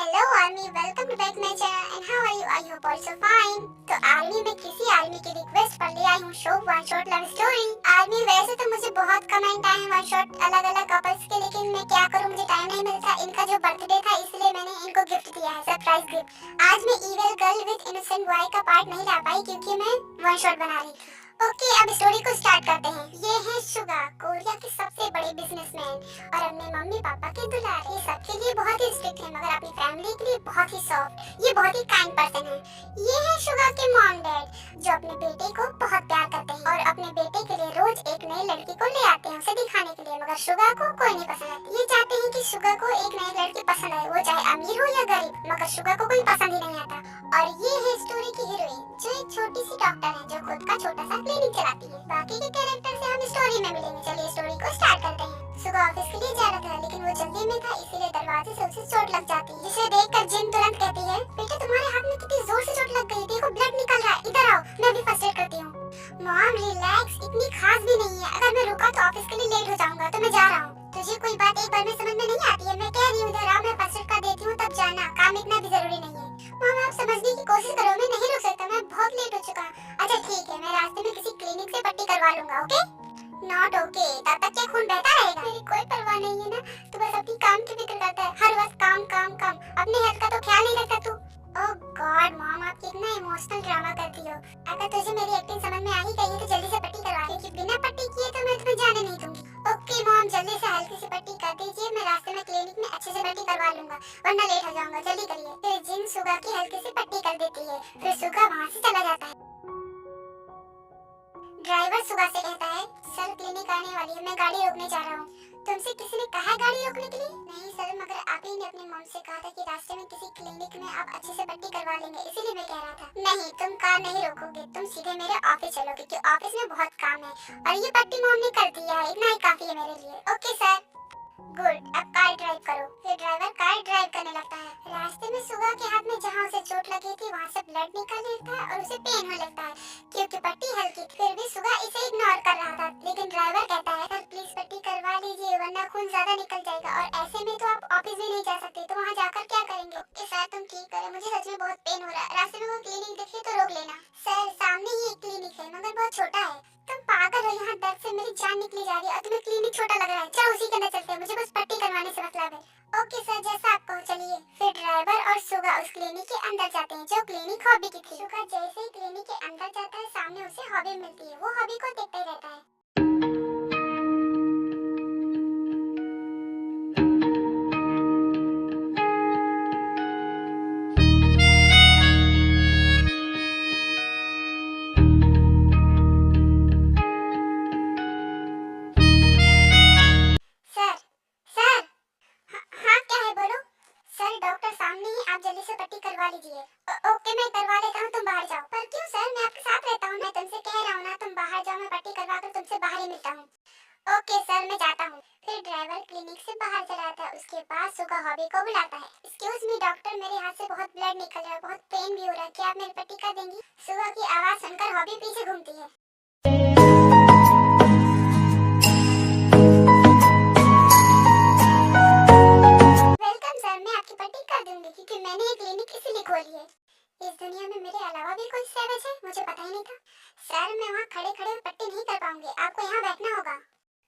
Hello army, welcome to back my channel and how are you? I hope also fine. तो army में किसी army की request पर ले आई हूँ show one shot love story. Army वैसे तो मुझे बहुत कमेंट आए हैं वन शॉट अलग अलग कपल्स के, लेकिन मैं क्या करूँ, मुझे टाइम नहीं मिलता। इनका जो बर्थडे था इसलिए मैंने इनको गिफ्ट दिया है, सरप्राइज गिफ्ट। आज मैं evil girl with innocent boy का पार्ट नहीं ला पाई क्योंकि मैं वन शॉट बना रही थी। ओके, अब स्टोरी को स्टार्ट करते हैं। ये है शुगा, कोरिया के सबसे बड़े बिजनेसमैन और अपने मम्मी पापा के दुलारे। ये सबके लिए बहुत ही स्ट्रिक्ट है मगर अपनी फैमिली के लिए बहुत ही सॉफ्ट। ये बहुत ही काइंड पर्सन है। ये है शुगा के मॉम डैड जो अपने बेटे को बहुत प्यार करते हैं और अपने बेटे के लिए रोज एक नई लड़की को ले आते हैं उसे दिखाने के लिए, मगर शुगा को कोई नहीं पसंद आती। ये चाहते हैं कि शुगा को एक नई लड़की पसंद आए, वो चाहे अमीर हो या गरीब, मगर शुगा को कोई पसंद ही नहीं आता। और ये है स्टोरी की हीरोइन जो एक छोटी सी डॉक्टर है जो खुद का छोटा सा क्लिनिक चलाती है। बाकी के कैरेक्टर से हम स्टोरी में मिलेंगे। चलिए स्टोरी को स्टार्ट करते हैं। सुबह ऑफिस के लिए जा रहा था लेकिन वो जल्दी में था, इसीलिए दरवाजे से उसे चोट लग जाती है, जिसे देखकर जिन तुरंत कहती है, बेटा तुम्हारे हाथ में कितनी जोर से चोट लग गई, देखो ब्लड निकल रहा है, इधर आओ मैं भी फर्स्ट एड करती हूँ। मॉम रिलैक्स, इतनी खास भी नहीं है, अगर मैं रुका तो ऑफिस के लिए लेट हो जाऊंगा, तो मैं जा रहा हूँ। तुझे कोई बात एक बार में समझ में नहीं आती है, मैं कह रही हूँ इधर आओ मैं फर्स्ट एड कर देती हूँ, तब जाना, काम इतना भी जरूरी नहीं है। मॉम आप समझने की कोशिश करो, मैं नहीं रुक सकता, मैं बहुत लेट हो चुका हूँ। अच्छा ठीक है, मैं रास्ते में किसी क्लिनिक से पट्टी करवा लूंगा, ओके? नॉट ओके, तब तक क्या खून बहता रहेगा? मेरी कोई परवाह नहीं है ना, तू बस अपनी काम की फिक्र करता है, हर वक्त काम काम काम, अपने हेल्थ का तो ख्याल नहीं रखता तू। ओह गॉड मॉम, आप कितना इमोशनल ड्रामा करती हो। अगर तुझे मेरी एक्टिंग समझ में आ ही गई है तो जल्दी से पट्टी करवा, क्योंकि बिना पट्टी किए तो मैं तुम्हें जाने नहीं दूंगी। ओके मॉम, जल्दी से हल्की सी पट्टी कर दीजिए, मैं रास्ते में क्लिनिक में अच्छे से पट्टी करवा लूंगा, वरना लेट हो जाऊंगा, जल्दी करिए। फिर जिन सुगा की हल्की सी पट्टी कर देती है, फिर सुगा वहाँ से चला जाता है। ड्राइवर सुगा से कहता है, सर क्लिनिक आने वाली है, मैं गाड़ी रोकने जा रहा हूँ। तुमसे किसी ने कहा गाड़ी रोकने के लिए? नहीं सर, मगर आप ही ने अपनी मॉम से कहा था कि रास्ते में किसी क्लिनिक में आप अच्छे से पट्टी करवा लेंगे, इसीलिए मैं कह रहा था। नहीं, तुम कार नहीं रोकोगे, तुम सीधे मेरे ऑफिस चलोगे क्योंकि ऑफिस में बहुत काम है और ये पट्टी मॉम ने कर दिया है, इतना ही काफी है मेरे लिए। Okay sir. गुड, अब कार ड्राइव करो। फिर ड्राइवर कार ड्राइव करने लगता है। रास्ते में सुगा के हाथ में जहाँ उसे चोट लगी थी वहाँ से ब्लड निकल लेता है और उसे पेन होने लगता है क्योंकि पट्टी हल्की थी। फिर भी सुगा इसे इग्नोर कर रहा था, लेकिन ड्राइवर कहता है, सर प्लीज पट्टी करवा लीजिए वरना खून ज्यादा निकल जाएगा और ऐसे में तो आप ऑफिस भी नहीं जा सकते, तो वहाँ जाकर क्या करेंगे? ओके सर, तुम ठीक करो, मुझे सच में बहुत पेन हो रहा है। रास्ते में कोई क्लिनिक दिखे तो रोक लेना। सर सामने ही एक क्लिनिक है मगर बहुत छोटा है। तुम पागल हो, यहाँ दर्द से मेरी जान निकली जा रही है और तुम्हें क्लिनिक छोटा लग रहा है। चलो उसी के अंदर चलते हैं, मुझे बस पट्टी करवाने से मतलब है। ओके सर, जैसा आप कहो, चलिए। फिर ड्राइवर और सुगा उस क्लिनिक के अंदर जाते हैं जो क्लिनिक हॉबी की थी। सुगा जैसे ही क्लिनिक के अंदर जाता है सामने उसे हॉबी मिलती है, वो हॉबी को देखता ही रहता है। सर सर, हाँ क्या है बोलो। सर डॉक्टर सामने ही, आप जल्दी से पट्टी करवा लीजिए। ओके मैं करवा लेता हूँ, तुम बाहर जाओ। पर क्यों सर, मैं आपके साथ रहता हूँ, मैं तुमसे कह रहा हूँ ना, तुम बाहर जाओ, मैं पट्टी करवा कर तुमसे बाहर ही मिलता हूँ। ओके सर, मैं जाता हूँ। फिर ड्राइवर क्लिनिक से बाहर चला जाता है। उसके बाद सुगा हॉबी को बुलाता है। एक्सक्यूज मी डॉक्टर, मेरे हाथ से बहुत ब्लड निकल रहा है, बहुत पेन भी हो रहा है, क्या आप मेरी पट्टी कर देंगी? सुगा की आवाज सुनकर हॉबी पीछे घूमती है। वेलकम सर, मैं आपकी पट्टी कर दूंगी क्योंकि मैंने ये क्लिनिक इसीलिए खोली है। इस दुनिया में मेरे अलावा भी कोई सेवज है, मुझे पता ही नहीं था। सर मैं वहाँ खड़े खड़े पट्टी नहीं कर पाऊंगी, आपको यहाँ बैठना होगा।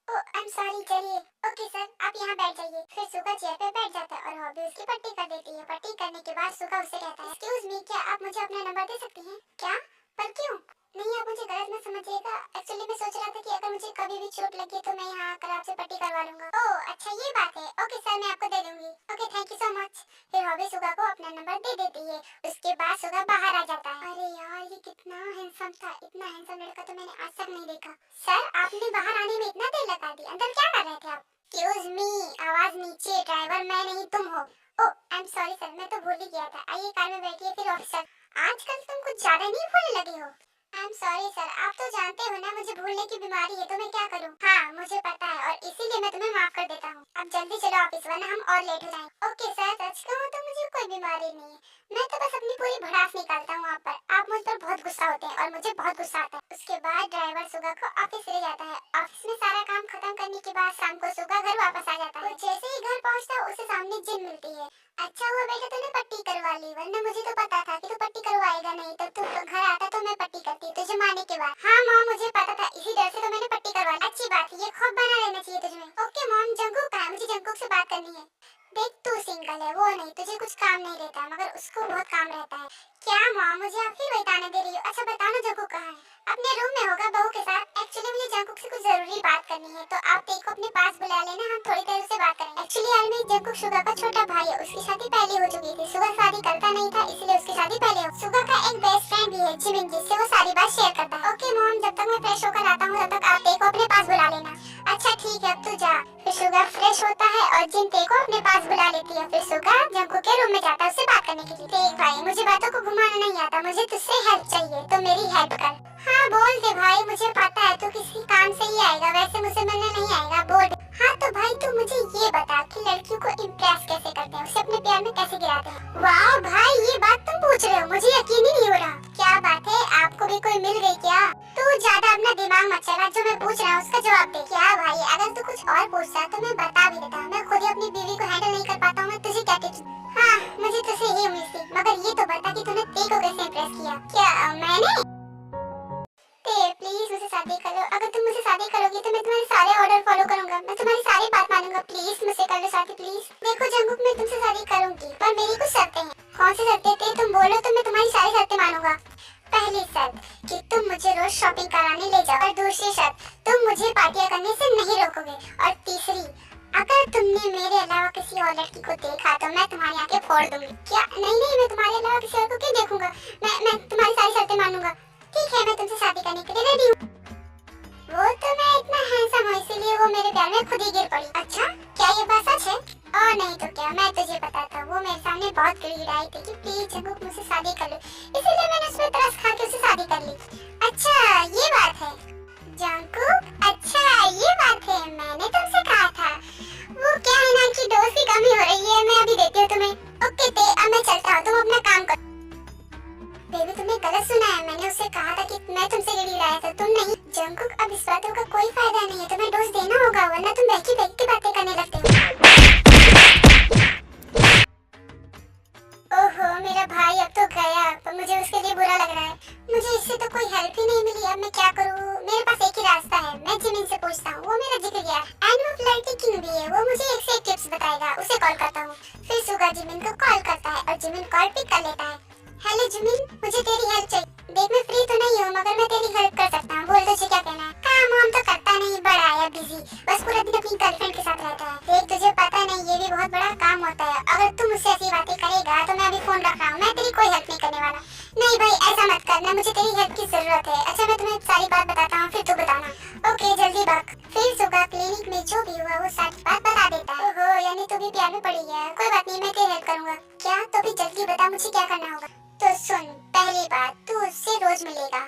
ओह आई एम सॉरी, चलिए। ओके सर, आप यहाँ बैठ जाइए। फिर सुगा चेयर पे बैठ जाता है और हॉबी उसकी पट्टी कर देती है। पट्टी करने के बाद सुगा उससे कहता है, एक्सक्यूज मी, क्या आप मुझे अपना नंबर दे सकती हैं? क्या? पर क्यों? नहीं आप मुझे गलत मत समझिएगा, एक्चुअली मैं सोच रहा था कि अगर मुझे कभी भी चोट लगी तो मैं यहाँ आकर आपसे पट्टी करवा लूंगा। ओह अच्छा ये बात है, ओके सर मैं आपको दे दूंगी। Okay thank you so much. फिर हॉबी सुगा को अपना नंबर दे देती है। उसके बाद सुगा बाहर आ जाता है। अरे यार ये कितना हैंडसम था, इतना हैंडसम लड़का तो मैंने आज तक नहीं देखा। सर आपने बाहर आने में इतना देर लगा दी, अंदर क्या कर रहे थे आप? एक्सक्यूज मी, आवाज नीचे, ड्राइवर मैं नहीं तुम हो। ओह आई एम सॉरी सर, मैं तो भूल ही गया था। आइए कार में बैठिए। फिर ऑफिसर, आजकल तुम कुछ ज्यादा नहीं बोलने लगे हो। एम सॉरी सर, आप तो जानते हो ना मुझे भूलने की बीमारी है, तो मैं क्या करूं? हाँ मुझे पता है और इसीलिए मैं तुम्हें माफ कर देता हूँ। अब जल्दी चलो ऑफिस वरना हम और लेट हो जाएंगे। ओके सर, सच कहूँ तो मुझे कोई बीमारी नहीं है, मैं तो बस अपनी पूरी भड़ास निकालता हूँ आप पर। आप मुझ पर बहुत गुस्सा होते हैं और मुझे बहुत गुस्सा आता है। उसके बाद ड्राइवर सुगा को ऑफिस ले जाता है। ऑफिस में सारा काम खत्म करने के बाद शाम को सुगा घर वापस आ जाता है। जैसे ही घर पहुँचता है उसे सामने जिन मिलती है। अच्छा हुआ बेटा तूने पट्टी करवा ली, वरना मुझे तो पता था कि तू पट्टी करवाएगा नहीं, तो तू घर आता तो मैं पट्टी करती तुझे मारने के बाद। हाँ मॉम मुझे पता था, इसी डर से तो मैंने पट्टी करवा ली। अच्छी बात है, ये खौफ बना रहना चाहिए तुझमें। ओके मॉम, जंगकुक कहाँ है? मुझे जंगकुक से बात करनी है। देख तू सिंगल है, वो नहीं, तुझे कुछ काम नहीं रहता मगर उसको बहुत काम रहता है। क्या मॉम, मुझे आप फिर वही ताने दे रही हो? अच्छा बताओ ना जंगकुक कहाँ है? अपने रूम में होगा बहू के साथ। एक्चुअली मुझे जंगकुक से कुछ जरूरी बात करनी है, तो आप तेको अपने पास बुला लेना, हम थोड़ी देर से बात करेंगे। एक्चुअली यार मैं जंगकुक सुगा का छोटा भाई है, उसकी शादी पहले हो चुकी थी। सुगा शादी करता नहीं था इसलिए उसकी शादी पहले हो। सुगा का एक बेस्ट फ्रेंड भी है जिमिन, जिससे वो सारी बात शेयर करता है। ओके मॉम, जब तक मैं फ्रेश होकर आता हूँ तब तक आप तेको अपने पास बुला लेना। अच्छा ठीक है, अब तू जा। फिर सुगा फ्रेश होता है और जिन तेको अपने पास बुला लेती है। फिर सुगा जंगकुक के रूम में जाता है उससे बात करने के लिए। देख भाई, मुझे बातों को घुमाना नहीं आता, मुझे तुझसे हेल्प चाहिए, तो मेरी हेल्प कर। हाँ बोल दे भाई, मुझे पता है तू किसी काम से ही आएगा, वैसे मुझे मिलने नहीं आएगा। बोल। हाँ तो भाई तू मुझे ये बता कि लड़कियों को इम्प्रेस कैसे करते हैं, उसे अपने प्यार में कैसे गिराते हैं? वाह भाई, ये बात तुम पूछ रहे हो, मुझे यकीन ही नहीं हो रहा। क्या बात है, आपको भी कोई मिल गई क्या? तू ज्यादा अपना दिमाग मत चला, जो मैं पूछ रहा हूँ उसका जवाब दे। क्या भाई, अगर तू कुछ और पूछता तो मैं बता भी देता, मैं खुद ही अपनी बीवी को हैंडल नहीं कर पाता हूँ, मैं तुझे क्या टिप्स? हाँ मुझे तुझसे ये उम्मीद थी, मगर ये तो बता कि तूने ते को कैसे इम्प्रेस किया? क्या मैंने? प्लीज मुझसे शादी करो, अगर तुम मुझसे शादी करोगी तो मैं तुम्हारे सारे ऑर्डर फॉलो करूंगा, मैं तुम्हारी सारी बात मानूंगा। प्लीज मुझसे कर लो शादी प्लीज। देखो जंगकुक, मैं तुमसे शादी करूंगी पर मेरी कुछ शर्तें हैं। कौन सी शर्तें थे? तुम बोलो तो मैं तुम्हारी सारी शर्तें मानूंगा। पहली शर्त कि तुम मुझे रोज शॉपिंग कराने ले जाओ, और दूसरी शर्त तुम मुझे पार्टियां करने से नहीं रोकोगे, और तीसरी अगर तुमने मेरे अलावा किसी और लड़की को देखा तो मैं तुम्हारी आंखें फोड़ दूंगी। क्या? नहीं नहीं, मैं तुम्हारे अलावा किसी और को क्यों देखूंगा, मैं तुम्हारी सारी शर्तें मानूंगा। ठीक है, मैं तुमसे शादी करने के लिए रेडी हूँ। वो तो मैं इतना हैंडसम हूँ इसीलिए वो मेरे प्यार में खुद ही गिर पड़ी। अच्छा क्या ये बात सच है? और नहीं तो क्या, मैं तुझे पता था, वो मेरे सामने बहुत गिड़गिड़ाई थी कि प्लीज जंगकुक मुझसे शादी कर लो, इसीलिए मैंने उस पर तरस खा के उससे शादी कर ली। अच्छा ये बात है जंगकुक, अच्छा ये बात है, मैंने तुमसे कहा था। वो क्या है ना कि डोज की कमी हो रही है, मैं अभी देती हूँ तुम्हें। ओके ते, अब मैं चलता हूँ, तुम अपना काम करो। बेबी तुमने गलत सुना है, मैंने उससे कहा था कि मैं तुमसे गिड़गिड़ाया था, तुम नहीं। जंगकुक अब इस बातों का कोई फायदा नहीं है, तुम्हें डोज देना होगा वरना तुम बहकी बहकी बातें करने लगते हो। ओहो मेरा भाई अब तो गया, पर मुझे उसके लिए बुरा लग रहा है। मुझे इससे तो कोई हेल्प ही नहीं मिली, अब मैं क्या करूँ? मेरे पास एक ही रास्ता है, मैं जिमिन से पूछता हूँ, वो मेरा जिक्र किया एंड वो फ्लर्टी किंग भी है, वो मुझे एक से एक टिप्स बताएगा, उसे कॉल करता हूँ। फिर सुगा जिमिन को कॉल करता है और जिमिन कॉल पिक कर लेता है। हेलो जिमिन, मुझे तेरी हेल्प चाहिए। देख मैं फ्री तो नहीं हूँ मगर मैं तेरी हेल्प कर सकता हूँ, बोल तुझे क्या कहना है? काम वाम तो करता नहीं, बड़ा है बिजी, बस पूरा दिन अपनी गर्लफ्रेंड के साथ रहता है। देख तुझे पता नहीं ये भी बहुत बड़ा काम होता है, अगर तुम मुझसे ऐसी बातें करेगा तो मैं अभी फोन रख रहा हूँ, मैं तेरी कोई हेल्प नहीं करने वाला। नहीं भाई ऐसा मत करना, मुझे तेरी हेल्प की जरूरत है। अच्छा मैं तुम्हें सारी बात बताता हूँ फिर तू बताना। ओके जल्दी भाग। फिर सुगा क्लिनिक में जो भी हुआ वो सारी बात बता देता है। ओहो यानी तू भी प्यार में पड़ी है, कोई बात नहीं मैं तेरी हेल्प करूंगा। क्या? तो भी जल्दी बता मुझे क्या करना होगा। तो सुन, पहली बात तू उससे रोज मिलेगा।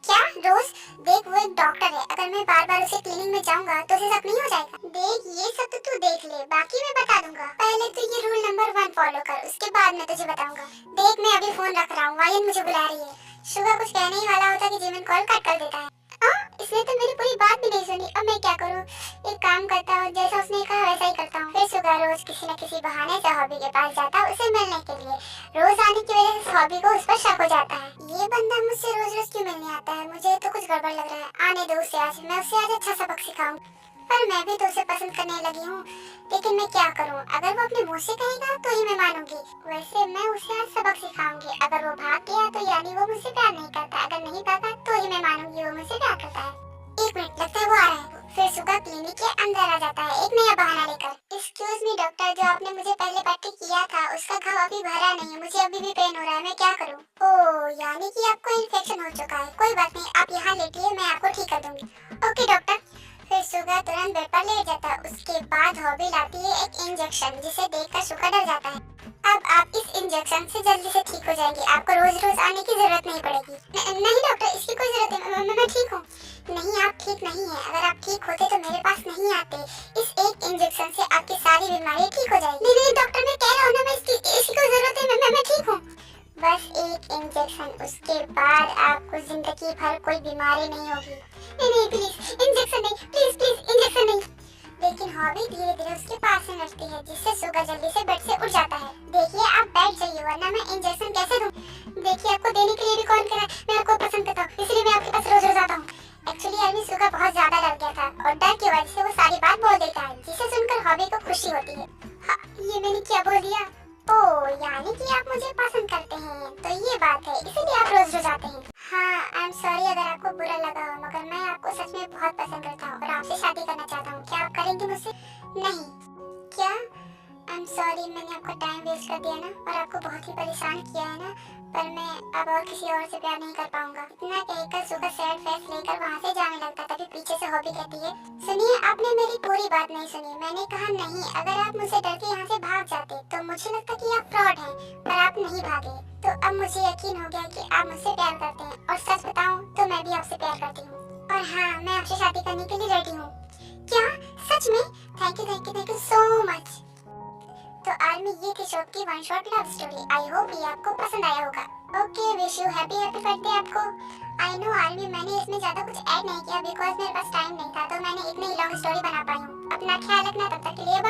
क्या रोज? देख वो एक डॉक्टर है, अगर मैं बार बार उसे क्लिनिक में जाऊंगा तो उसे शक नहीं हो जाएगा? देख ये सब तो तू देख ले, बाकी मैं बता दूंगा, पहले तो ये रूल नंबर 1 फॉलो कर, उसके बाद मैं तुझे बताऊंगा। देख मैं अभी फोन रख रहा हूँ, वायन मुझे बुला रही है। सुगा कुछ कहने ही वाला होता कि जिमिन कॉल कट कर देता है। इसने तो मेरी पूरी बात भी नहीं सुनी, अब मैं क्या करूँ? एक काम करता हूँ, जैसा उसने कहा वैसा ही करता हूँ। फिर सुगा रोज किसी न किसी बहाने से हॉबी के पास जाता है उसे मिलने के लिए। रोज आने की वजह से हॉबी को उस पर शक हो जाता है, ये बंदा मुझसे रोज रोज क्यों मिलने आता है, मुझे तो कुछ गड़बड़ लग रहा है। आने दो उसे, आज मैं उसे आज अच्छा सबक सिखाऊंगा। पर मैं भी तो उसे पसंद करने लगी हूँ, लेकिन मैं क्या करूँ? अगर वो अपने मुंह से कहेगा तो ही मैं मानूंगी। वैसे मैं उसे आज सबक सिखाऊंगी, अगर वो भाग गया तो यानी वो मुझसे प्यार नहीं करता, अगर नहीं भागा तो ही मैं मानूंगी वो मुझसे प्यार करता है। एक मिनट, लगता है वो आ रहा है। फिर सुगा क्लिनिक के अंदर आ जाता है एक नया बहाना लेकर। एक्सक्यूज मी डॉक्टर, जो आपने मुझे पहले पट्टी किया था उसका घाव अभी भरा नहीं है, मुझे अभी भी पेन हो रहा है, मैं क्या करूँ? ओह यानी कि आपको इन्फेक्शन हो चुका है, कोई बात नहीं आप यहाँ लेटिए, मैं आपको ठीक कर दूंगी। Okay doctor. फिर सुगा तुरंत बेड पर लेट जाता है। उसके बाद हॉबी लाती है एक इंजेक्शन, जिसे देखकर सुगा डर जाता है। अब आप इस इंजेक्शन से जल्दी से ठीक हो जाएंगी, आपको रोज रोज आने की जरूरत नहीं पड़ेगी। नहीं डॉक्टर, इसकी कोई जरूरत नहीं, मैं ठीक हूँ। नहीं, आप ठीक नहीं है। अगर आप ठीक होते तो मेरे पास नहीं आते। इस एक इंजेक्शन से आपकी सारी बीमारी ठीक हो जाएगी। नहीं नहीं डॉक्टर, मैं कह रहा हूँ ना, मैं इसकी कोई जरूरत है, मैं ठीक हूँ। बस एक इंजेक्शन, उसके बाद आपको जिंदगी भर कोई बीमारी नहीं होगी। नहीं प्लीज इंजेक्शन नहीं, प्लीज प्लीज इंजेक्शन नहीं। लेकिन हॉबी धीरे धीरे उसके पास से नचती है, जिससे सुगा जल्दी से बेड से उठ जाता है। देखिए आप बैठ जाइए, वरना मैं इंजेक्शन कैसे दूं? देखिए आपको देने के लिए भी कौन करा, मैं आपको पसंद करता हूँ, इसलिए मैं आपके पास रोज रोज आता हूँ। एक्चुअली आर्मी सुगा बहुत ज्यादा डर गया था और डर की वजह से वो सारी बात बोल देता है, जिसे सुनकर हॉबी को खुशी होती है। हाँ, ये मैंने क्या बोल दिया? ओह, यानी कि आप मुझे पसंद करते हैं, तो ये बात है, इसीलिए आप रोज रोज आते हैं। हाँ, आई एम सॉरी अगर आपको बुरा लगा हो, मगर मैं आपको सच में बहुत पसंद करता हूँ और आपसे शादी करना चाहता हूँ। क्या आप करेंगे मुझसे? नहीं। क्या? आई एम सॉरी, मैंने आपका टाइम वेस्ट कर दिया ना, और आपको बहुत ही परेशान किया है ना, पर मैं अब और किसी और से प्यार नहीं कर पाऊंगा। इतना कहकर सुगा सैड फेस लेकर वहाँ से जाने लगता, तभी पीछे से हॉबी कहती है, सुनिए आपने मेरी पूरी बात नहीं सुनी। मैंने कहा नहीं, अगर आप मुझसे डर के यहाँ से भाग जाते तो मुझे लगता कि आप फ्रॉड हैं, पर आप नहीं भागे। तो अब मुझे यकीन हो गया कि आप मुझसे प्यार करते हैं, और सच बताऊं तो मैं भी आपसे प्यार करती हूँ, और हाँ, मैं आपसे शादी करने के लिए रेडी हूँ। क्या? सच में? Thank you so much. तो आर्मी, ये थी शॉप की one shot love story. I hope ये आपको पसंद आया होगा। Okay, wish you happy birthday आपको। आई नो आर्मी, मैंने इसमें ज्यादा कुछ ऐड नहीं किया बिकॉज मेरे पास टाइम नहीं था, तो मैंने इतनी लॉन्ग स्टोरी बना पाई हूँ। अपना ख्याल रखना, तब तक के लिए